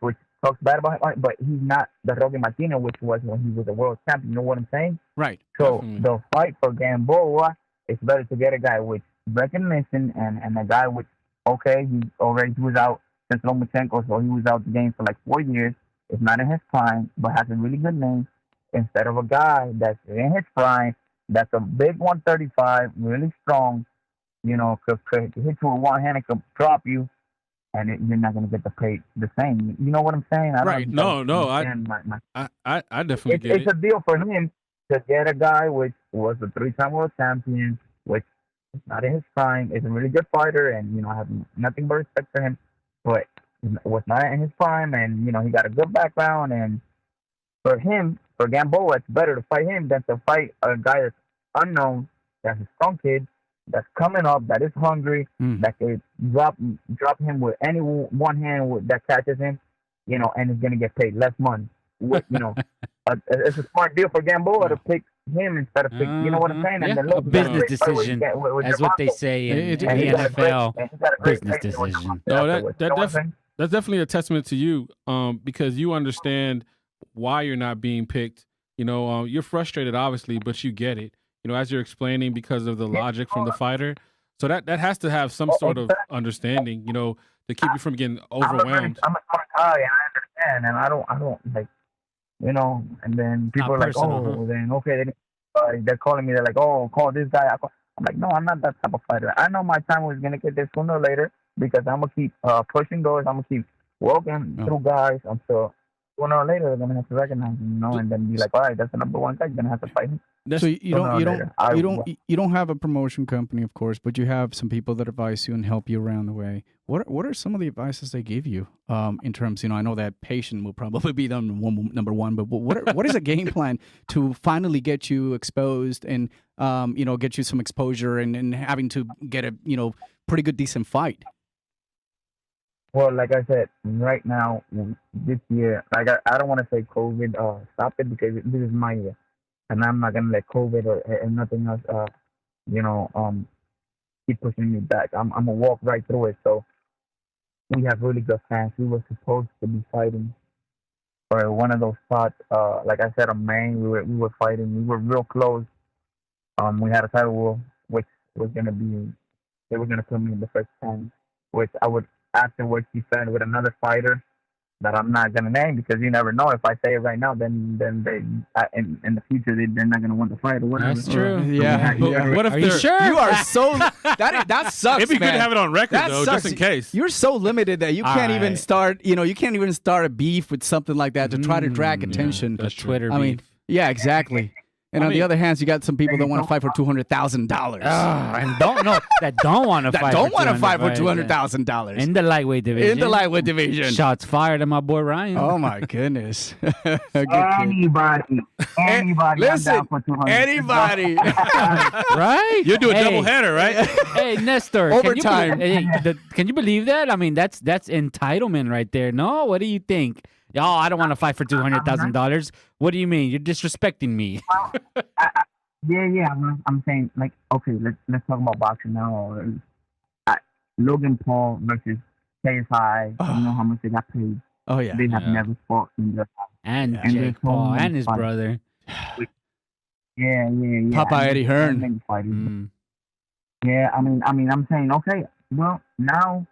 Speaker 7: talks bad about him, but he's not the Roque Martinez which was when he was a world champion. You know what I'm saying?
Speaker 9: Right.
Speaker 7: So
Speaker 8: Definitely.
Speaker 7: the fight for Gamboa, it's better to get a guy with recognition and a guy with he already was out since Lomachenko, so he was out the game for like 4 years. It's not in his prime, but has a really good name. Instead of a guy that's in his prime, that's a big 135, really strong, could hit you with one hand and could drop you, and you're not going to get the pay the same. You know what I'm saying?
Speaker 9: Right.
Speaker 8: No, I definitely get
Speaker 7: it's
Speaker 8: it.
Speaker 7: a deal for him to get a guy which was a three-time world champion, which is not in his prime, is a really good fighter, and I have nothing but respect for him, but was not in his prime, and he got a good background, and for Gamboa, it's better to fight him than to fight a guy that's unknown, that's a strong kid, that's coming up, that is hungry, that could drop him with any one hand that catches him, and is going to get paid less money. It's a smart deal for Gamboa to pick him instead of pick. You know what I'm saying?
Speaker 10: Yeah,
Speaker 7: And then
Speaker 10: a business decision,
Speaker 7: with
Speaker 10: as what they
Speaker 7: Gervonta.
Speaker 10: say in
Speaker 9: It-
Speaker 10: the
Speaker 9: it-
Speaker 10: NFL. Business
Speaker 7: decision.
Speaker 10: decision.
Speaker 8: No,
Speaker 7: Afterwards. You know what I'm saying?
Speaker 8: that's definitely a testament to you, because you understand why you're not being picked. You're frustrated, obviously, but you get it. As you're explaining, because of the logic from the fighter. So that has to have some sort of understanding, to keep you from getting overwhelmed.
Speaker 7: I'm a smart guy, and I understand, and I don't like, and then people
Speaker 10: Not
Speaker 7: are like,
Speaker 10: personal,
Speaker 7: oh,
Speaker 10: huh?
Speaker 7: then okay, they're calling me, they're like, oh, call this guy. I'm like, no, I'm not that type of fighter. I know my time was gonna get there sooner or later because I'm gonna keep pushing doors. I'm gonna keep walking through guys until sooner or later they're gonna have to recognize him, and then be like, all right, that's the number one guy. You're gonna have to fight him.
Speaker 9: So you
Speaker 7: Sooner or
Speaker 9: don't
Speaker 7: later.
Speaker 9: you don't have a promotion company, of course, but you have some people that advise you and help you around the way. What are some of the advices they give you in terms? I know that patient will probably be number one, but what is a game plan to finally get you exposed and get you some exposure and having to get a pretty good decent fight?
Speaker 7: Well, like I said, right now, this year, like I don't want to say COVID stopped it because this is my year, and I'm not gonna let COVID or nothing else, keep pushing me back. I'm gonna walk right through it. So we have really good fans. We were supposed to be fighting for one of those spots. Like I said, on Maine, we were fighting. We were real close. We had a title war, which was gonna be, they were gonna put me in the first 10, which I would afterwards be fighting with another fighter that I'm not gonna name because you never know. If I say it right now, then they in the future they're not gonna want to fight or whatever.
Speaker 10: That's true.
Speaker 9: Yeah.
Speaker 8: But what if
Speaker 10: Are you
Speaker 8: they're-
Speaker 10: sure?
Speaker 9: You are so that sucks.
Speaker 8: It'd be good
Speaker 9: man.
Speaker 8: to have it on record,
Speaker 9: That
Speaker 8: though,
Speaker 9: sucks.
Speaker 8: just in case.
Speaker 9: You're so limited that you
Speaker 10: All
Speaker 9: can't even
Speaker 10: right.
Speaker 9: start. You can't even start a beef with something like that to try to drag attention.
Speaker 8: that's
Speaker 10: A
Speaker 8: true.
Speaker 10: Twitter
Speaker 9: I mean,
Speaker 10: beef.
Speaker 9: yeah, exactly. And on the other hand, you got some people that want to fight for $200,000.
Speaker 10: And don't want to
Speaker 9: That
Speaker 10: fight.
Speaker 9: don't
Speaker 10: want to
Speaker 9: fight for $200,000
Speaker 10: in the lightweight division.
Speaker 9: in the lightweight division.
Speaker 10: Shots fired at my boy Ryan.
Speaker 9: Oh my goodness! Good kid.
Speaker 7: Anybody I'm
Speaker 9: Listen,
Speaker 7: down for 200.
Speaker 9: anybody.
Speaker 10: Right?
Speaker 8: You'll do a
Speaker 10: Hey.
Speaker 8: double header, right?
Speaker 10: Hey, Nestor.
Speaker 9: Overtime.
Speaker 10: Can you believe that? I mean, that's entitlement right there. No, what do you think? Oh, I don't want to fight for $200,000. What do you mean? You're disrespecting me.
Speaker 7: Yeah. I'm saying, like, okay, let's talk about boxing now. Logan Paul versus KSI. You know how much they got paid.
Speaker 9: Oh yeah.
Speaker 7: They have never fought in their life.
Speaker 10: And
Speaker 9: Yeah.
Speaker 7: And
Speaker 10: Jake
Speaker 7: there's so
Speaker 10: Paul
Speaker 7: many
Speaker 10: and his
Speaker 7: fights.
Speaker 10: brother.
Speaker 7: Yeah.
Speaker 9: Papa
Speaker 7: And
Speaker 9: Eddie
Speaker 7: there's so
Speaker 9: Hearn.
Speaker 7: many fighters.
Speaker 10: Mm.
Speaker 7: Yeah, I mean, I'm saying, okay, well, now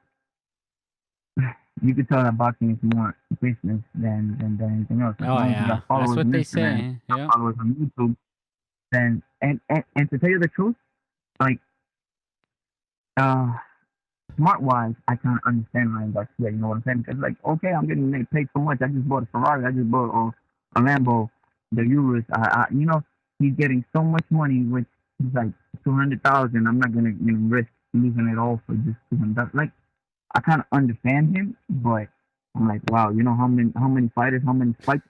Speaker 7: you could tell that boxing is more business than anything else. As
Speaker 10: Oh,
Speaker 7: long as you
Speaker 10: yeah.
Speaker 7: got followers
Speaker 10: That's what
Speaker 7: on
Speaker 10: they
Speaker 7: Instagram,
Speaker 10: say. Yeah.
Speaker 7: followers on YouTube, then and to tell you the truth, like smart wise, I can't understand Ryan Garcia. You know what I'm saying? Because like, okay, I'm getting paid so much. I just bought a Ferrari. I just bought a Lambo, the Urus. He's getting so much money, which is like 200,000. I'm not gonna risk losing it all for just 200. Like, I kind of understand him, but I'm like, wow, how many fighters, how many fights?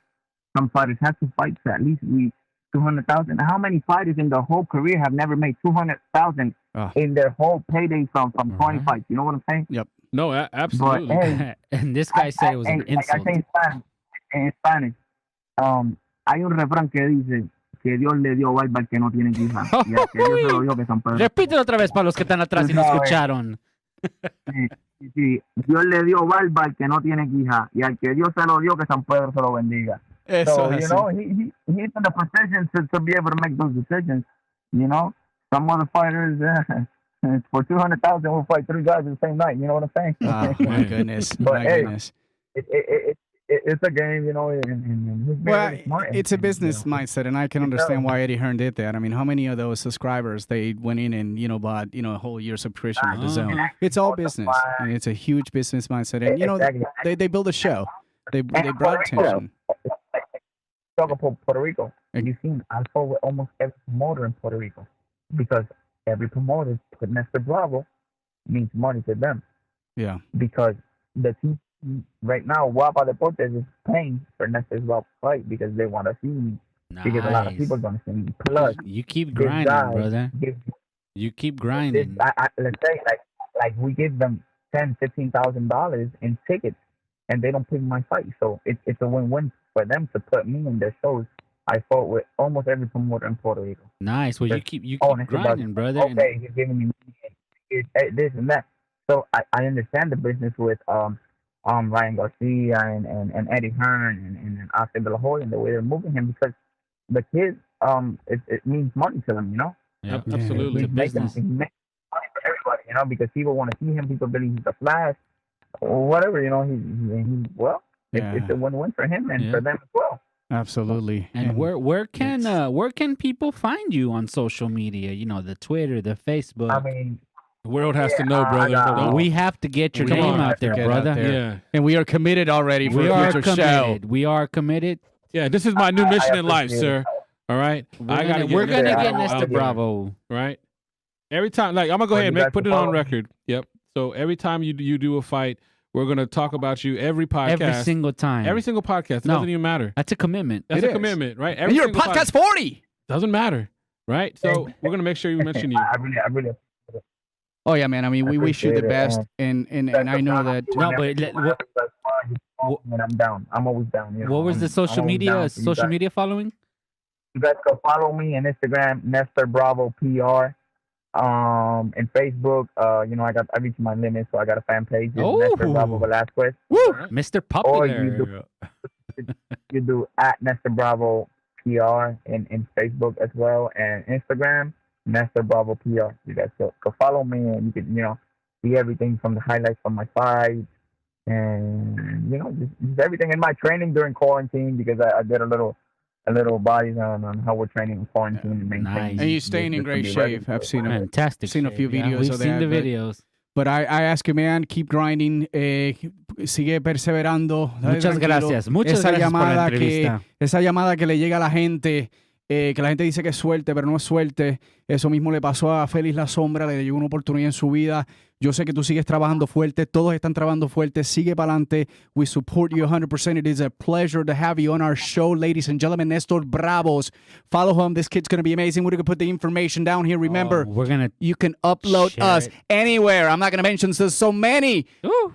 Speaker 7: Some fighters have to fight to at least reach 200,000. How many fighters in their whole career have never made 200,000 in their whole payday from 20 fights? You know what I'm saying?
Speaker 9: Yep.
Speaker 8: No, absolutely.
Speaker 7: But hey,
Speaker 10: And this guy said it was an
Speaker 7: like I
Speaker 10: insult.
Speaker 7: say in Spanish, hay un refrán que dice que Dios le dio barba al que no tiene quija. Y al que Dios se lo dio que San Pedro.
Speaker 10: Repítelo otra vez para los que están atrás y no escucharon.
Speaker 7: Sí, Dios le dio barba al que no tiene quija. Y al que Dios se lo dio que San Pedro se lo bendiga.
Speaker 9: Eso
Speaker 7: So,
Speaker 9: es
Speaker 7: you
Speaker 9: así.
Speaker 7: know, he's in the position to be able to make those decisions. You know, some other fighters, for 200,000 will fight 3 guys the same night. You know what I'm saying?
Speaker 9: Oh, my goodness.
Speaker 7: But,
Speaker 9: My
Speaker 7: hey,
Speaker 9: goodness.
Speaker 7: It's a game, you know, and he's
Speaker 9: Well,
Speaker 7: really smart.
Speaker 9: it's a
Speaker 7: and,
Speaker 9: business
Speaker 7: you know,
Speaker 9: mindset, and I can understand why Eddie Hearn did that. I mean, how many of those subscribers they went in and bought a whole year subscription of the Zone? It's all business, and it's a huge business mindset. And
Speaker 7: Exactly.
Speaker 9: they build a show. They
Speaker 7: And
Speaker 9: brought
Speaker 7: Puerto Rico,
Speaker 9: attention.
Speaker 7: talk about Puerto Rico. You've seen I fought with almost every promoter in Puerto Rico because every promoter put Nestor Bravo means money to them.
Speaker 9: Yeah.
Speaker 7: Because the team right now, Guapa Deportes is paying for Nestor Bravo fight because they want to see me. Because a lot of people are going to see me. Plus,
Speaker 10: You keep
Speaker 7: this
Speaker 10: grinding,
Speaker 7: guy
Speaker 10: brother.
Speaker 7: gives
Speaker 10: You keep
Speaker 7: this,
Speaker 10: grinding.
Speaker 7: let's say like we give them $10,000-$15,000 in tickets, and they don't pick my fight. So it's a win-win for them to put me in their shows. I fought with almost every promoter in Puerto Rico.
Speaker 10: Nice. Well, you
Speaker 7: But
Speaker 10: keep
Speaker 7: honest about
Speaker 10: grinding,
Speaker 7: it.
Speaker 10: brother.
Speaker 7: Okay, he's giving me this and that. So I understand the business with Ryan Garcia and Eddie Hearn and Oscar De La Hoya and the way they're moving him because the kid it means money to them, you know.
Speaker 10: Yeah,
Speaker 8: absolutely.
Speaker 10: It's a business.
Speaker 7: He makes money for everybody, you know, because people want to see him. People believe he's a flash or whatever, you know. It's a win-win for him and for them as well.
Speaker 9: Absolutely.
Speaker 10: And where can people find you on social media? You know, the Twitter, the Facebook.
Speaker 7: I mean,
Speaker 8: The world has to know, brother. Don't-
Speaker 10: we have to get your
Speaker 8: Come
Speaker 10: name
Speaker 8: on.
Speaker 10: out there,
Speaker 9: Get out
Speaker 10: brother.
Speaker 9: there.
Speaker 8: Yeah.
Speaker 9: And we are committed already for
Speaker 10: We
Speaker 9: a
Speaker 10: are
Speaker 9: future show.
Speaker 10: committed. We are committed.
Speaker 8: Yeah, this is my new mission in life,
Speaker 7: appreciate
Speaker 8: sir. All right?
Speaker 10: We're gonna
Speaker 7: Nestor
Speaker 10: get
Speaker 7: Bravo
Speaker 10: Nestor
Speaker 7: out there.
Speaker 10: Bravo.
Speaker 8: Right? Every time, like, I'm going to go ahead and
Speaker 7: you guys
Speaker 8: put it
Speaker 7: can
Speaker 8: on
Speaker 7: follow me.
Speaker 8: record. Yep. So every time you do a fight, we're going to talk about you every podcast.
Speaker 10: Every single time.
Speaker 8: Every single podcast. It
Speaker 10: No.
Speaker 8: doesn't even matter.
Speaker 10: That's a commitment.
Speaker 8: That's
Speaker 9: It
Speaker 8: a
Speaker 9: is.
Speaker 8: commitment, right?
Speaker 9: And you're a
Speaker 8: single
Speaker 9: podcast 40.
Speaker 8: Doesn't matter, right? So we're going to make sure we mention you.
Speaker 7: I really
Speaker 9: Oh, yeah, man. I mean, we wish you the
Speaker 7: appreciate it,
Speaker 9: best. And I know that.
Speaker 10: No, but
Speaker 7: when I'm down, I'm always down. You know?
Speaker 10: What was the
Speaker 7: I'm
Speaker 10: social
Speaker 7: always
Speaker 10: media
Speaker 7: down for you
Speaker 10: social
Speaker 7: guys.
Speaker 10: media following?
Speaker 7: You guys can follow me on Instagram, Nestor Bravo PR. And Facebook, I reached my limit, so I got a fan page. It's
Speaker 10: Oh.
Speaker 7: Nestor Bravo Velasquez.
Speaker 10: Woo! Mr.
Speaker 7: Or
Speaker 10: Popular.
Speaker 7: you do at Nestor Bravo PR in Facebook as well, and Instagram, Nestor Bravo PR. You guys go follow me, and you can, see everything from the highlights from my fights, and just everything in my training during quarantine because I did a little bodies on how we're training in quarantine and maintaining.
Speaker 10: Nice.
Speaker 9: And you're staying in
Speaker 7: just to
Speaker 9: great
Speaker 7: be ready.
Speaker 9: shape. I've seen it.
Speaker 10: Fantastic.
Speaker 9: Seen a few
Speaker 10: shape.
Speaker 9: videos
Speaker 10: We've
Speaker 9: of
Speaker 10: seen
Speaker 9: that,
Speaker 10: the
Speaker 9: but-
Speaker 10: videos.
Speaker 9: But I ask you, man, keep grinding. Sigue perseverando. Dale
Speaker 10: Muchas
Speaker 9: tranquilo.
Speaker 10: gracias. Muchas
Speaker 9: esa
Speaker 10: gracias por la
Speaker 9: llamada
Speaker 10: entrevista.
Speaker 9: esa llamada que le llega a la gente, que la gente dice que es suerte, pero no es suerte. Eso mismo le pasó a Félix La Sombra, le llegó una oportunidad en su vida. Yo sé que tú sigues trabajando fuerte, todos están trabajando fuerte, sigue para adelante. We support you 100%. It is a pleasure to have you on our show, ladies and gentlemen. Nestor Bravos. Follow him. This kid's going to be amazing. We're going to put the information down here. Remember,
Speaker 10: We're gonna
Speaker 9: you can upload
Speaker 10: share
Speaker 9: us
Speaker 10: it.
Speaker 9: anywhere. I'm not going to mention there's so many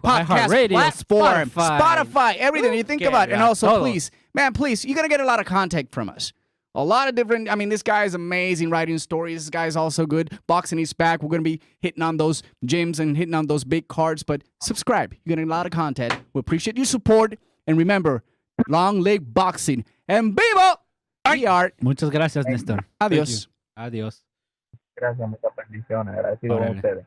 Speaker 9: podcast
Speaker 10: iHeartRadio,
Speaker 9: platforms,
Speaker 10: Spotify.
Speaker 9: everything you think
Speaker 10: Que
Speaker 9: about. And
Speaker 10: la
Speaker 9: also,
Speaker 10: todo.
Speaker 9: please, you're going to get a lot of contact from us. A lot of different, this guy is amazing writing stories. This guy's also good. Boxing is back. We're going to be hitting on those gyms and hitting on those big cards. But subscribe. You're getting a lot of content. We appreciate your support. And remember, long leg boxing. EnVivo. We are.
Speaker 10: Muchas gracias, Nestor.
Speaker 9: Adios.
Speaker 10: Adiós.
Speaker 7: Gracias, muchas bendiciones. Agradecido con
Speaker 10: Órale.
Speaker 7: ustedes.